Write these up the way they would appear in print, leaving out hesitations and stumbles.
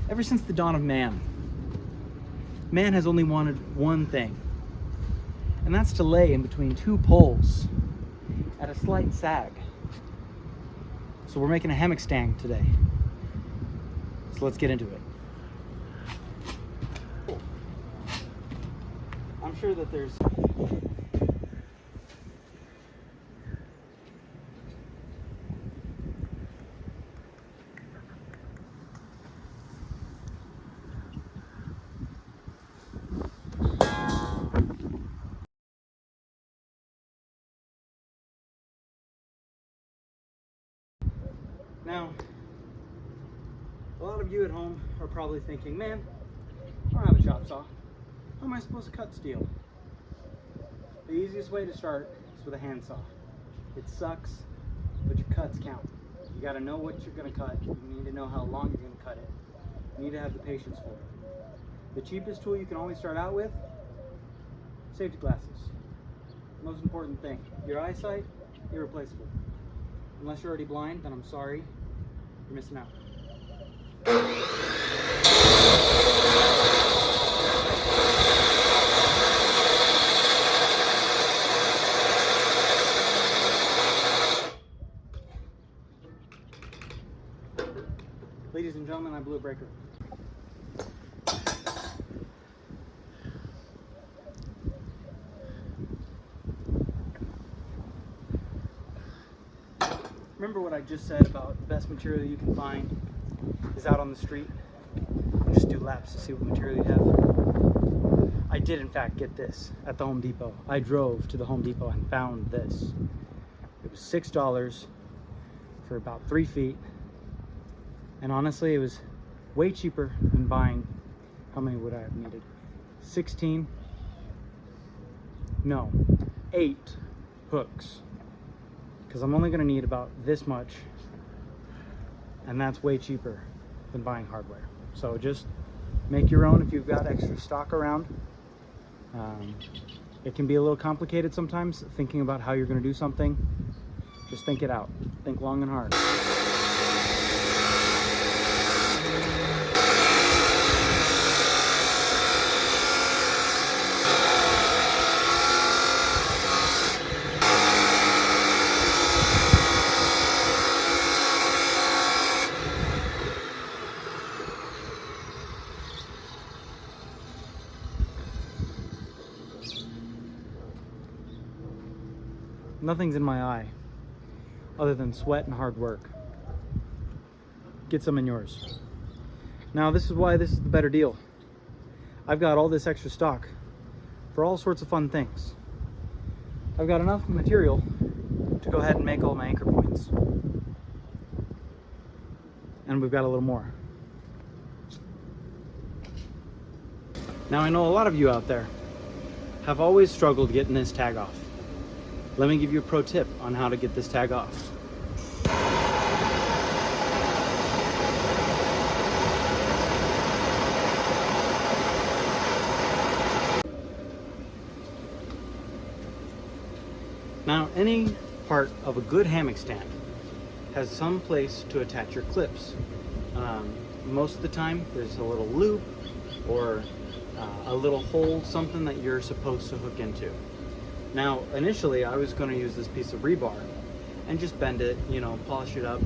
Ever since the dawn of man, man has only wanted one thing, and that's to lay in between two poles at a slight sag. So we're making a hammock stand today. So let's get into it. I'm sure that there's now, a lot of you at home are probably thinking, man, I don't have a chop saw. How am I supposed to cut steel? The easiest way to start is with a handsaw. It sucks, but your cuts count. You gotta know what you're gonna cut. You need to know how long you're gonna cut it. You need to have the patience for it. The cheapest tool you can always start out with, safety glasses. Most important thing, your eyesight, irreplaceable. Unless you're already blind, then I'm sorry, you're missing out. Ladies and gentlemen, I blew a breaker. Remember what I just said about the best material you can find is out on the street? Just do laps to see what material you have. I did in fact get this at the Home Depot. I drove to the Home Depot and found this. It was $6 for about 3 feet. And honestly, it was way cheaper than buying, how many would I have needed? 16? No, 8 hooks. Because I'm only gonna need about this much, and that's way cheaper than buying hardware. So just make your own if you've got extra stock around. It can be a little complicated sometimes thinking about how you're gonna do something. Just think it out. Think long and hard. Nothing's in my eye other than sweat and hard work. Get some in yours. Now this is why this is the better deal. I've got all this extra stock for all sorts of fun things. I've got enough material to go ahead and make all my anchor points. And we've got a little more. Now I know a lot of you out there have always struggled getting this tag off. Let me give you a pro tip on how to get this tag off. Now, any part of a good hammock stand has some place to attach your clips. Most of the time, there's a little loop or a little hole, something that you're supposed to hook into. Now, initially, I was going to use this piece of rebar and just bend it, you know, polish it up.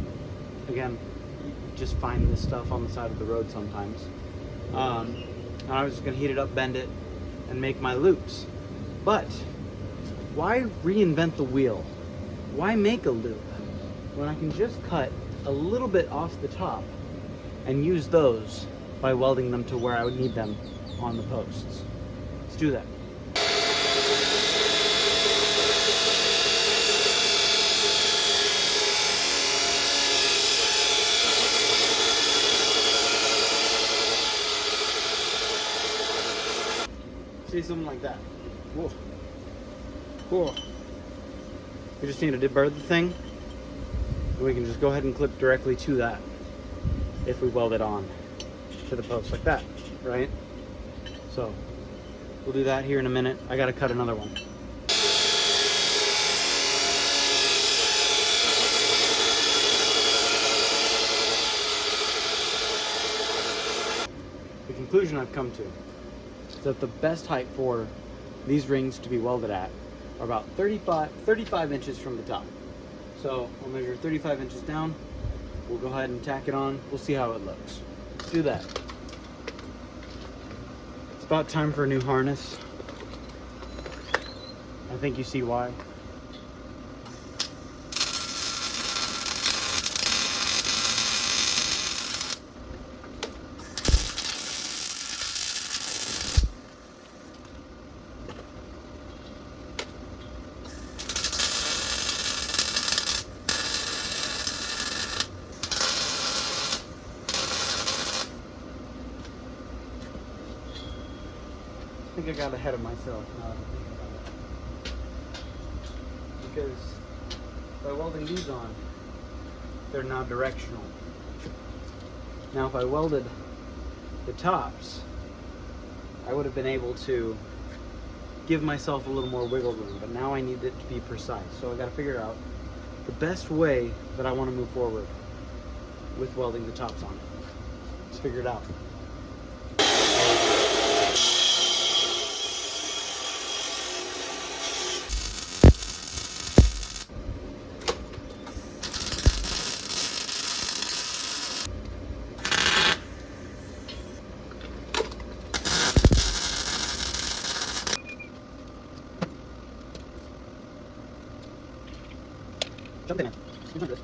Again, you just find this stuff on the side of the road sometimes. And I was just going to heat it up, bend it, and make my loops. But why reinvent the wheel? Why make a loop when I can just cut a little bit off the top and use those by welding them to where I would need them on the posts? Let's do that. See, something like that. Whoa. Whoa. We just need to deburr the thing, and we can just go ahead and clip directly to that if we weld it on to the post like that, right? So we'll do that here in a minute. I gotta cut another one. conclusion I've come to is that the best height for these rings to be welded at are about 35 inches from the top. So I'll measure 35 inches down. We'll go ahead and tack it on. We'll see how it looks. Let's do that. It's about time for a new harness. I think you see why. I think I got ahead of myself now that I'm thinking about it. Because by welding these on, they're now directional. Now if I welded the tops, I would have been able to give myself a little more wiggle room, but now I need it to be precise. So I got to figure out the best way that I want to move forward with welding the tops on it. Let's figure it out. Jump in, man. You jump this.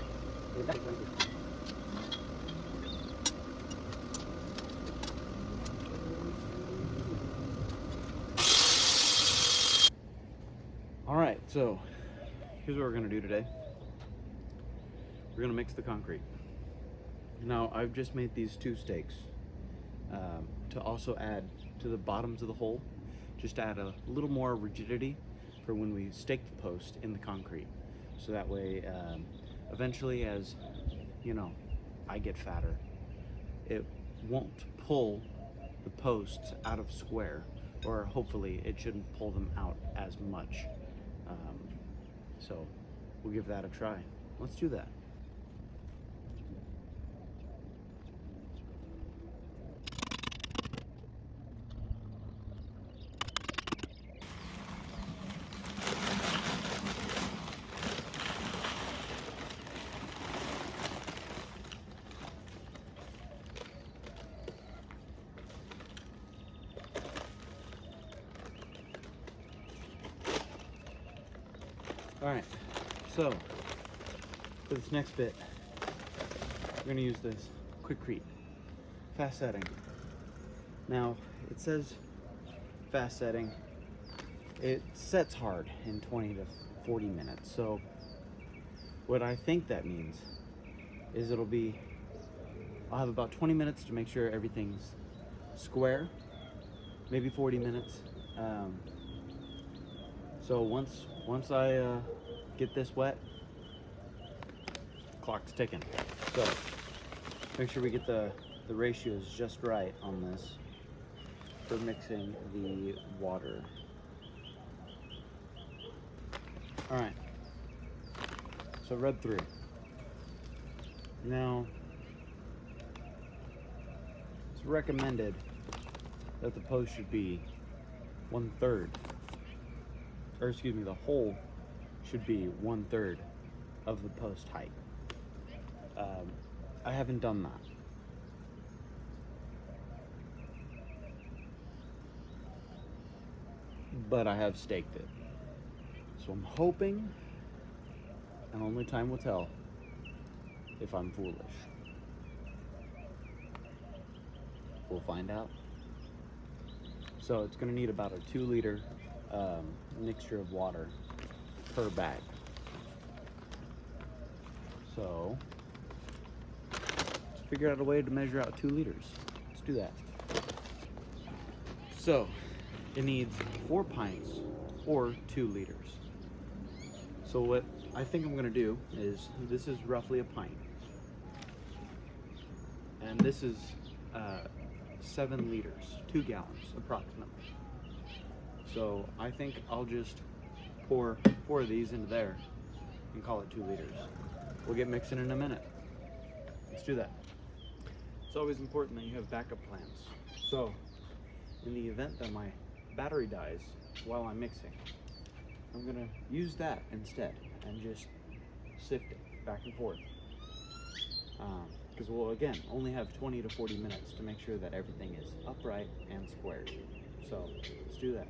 All right, so here's what we're gonna do today. We're gonna mix the concrete. Now, I've just made these 2 stakes to also add to the bottoms of the hole, just to add a little more rigidity for when we stake the post in the concrete. So that way, eventually, as you know, I get fatter, it won't pull the posts out of square, or hopefully it shouldn't pull them out as much. So we'll give that a try. Let's do that. All right, so for this next bit, we're gonna use this Quikrete fast setting. Now, it says fast setting. It sets hard in 20 to 40 minutes. So what I think that means is I'll have about 20 minutes to make sure everything's square, maybe 40 minutes. So once I get this wet, clock's ticking. So make sure we get the ratios just right on this for mixing the water. All right, so read through. Now, it's recommended that the post should be 1/3, or excuse me, the hole should be 1/3 of the post height. I haven't done that. But I have staked it. So I'm hoping, and only time will tell, if I'm foolish. We'll find out. So it's gonna need about a 2-liter mixture of water per bag. So let's figure out a way to measure out 2 liters. Let's do that. So it needs 4 pints or 2 liters. So what I think I'm gonna do is, this is roughly a pint, and this is 7 liters, 2 gallons approximately. So I think I'll just pour 4 of these into there and call it 2 liters. We'll get mixing in a minute. Let's do that. It's always important that you have backup plans. So, in the event that my battery dies while I'm mixing, I'm gonna use that instead and just sift it back and forth. Because we'll, again, only have 20 to 40 minutes to make sure that everything is upright and squared. So, let's do that.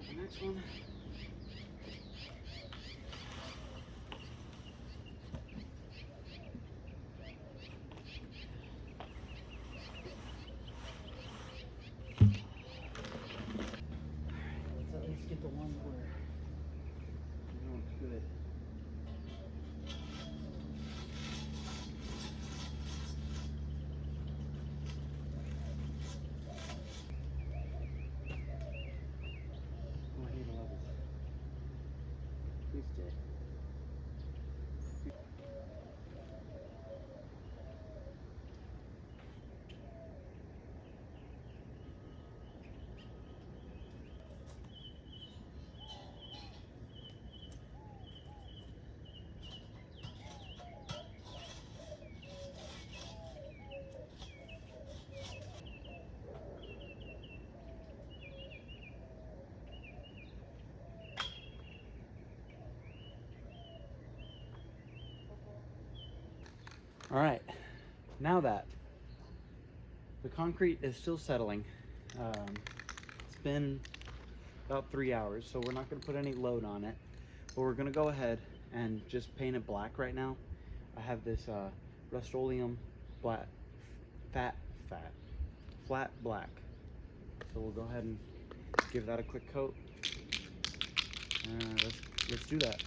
The next one. Let's at least get the ones where you know it's good. Oh, I need a level. Please stay. All right, now that the concrete is still settling, it's been about 3 hours, so we're not going to put any load on it, but we're going to go ahead and just paint it black right now. I have this Rust-Oleum flat black, so we'll go ahead and give that a quick coat. Let's do that.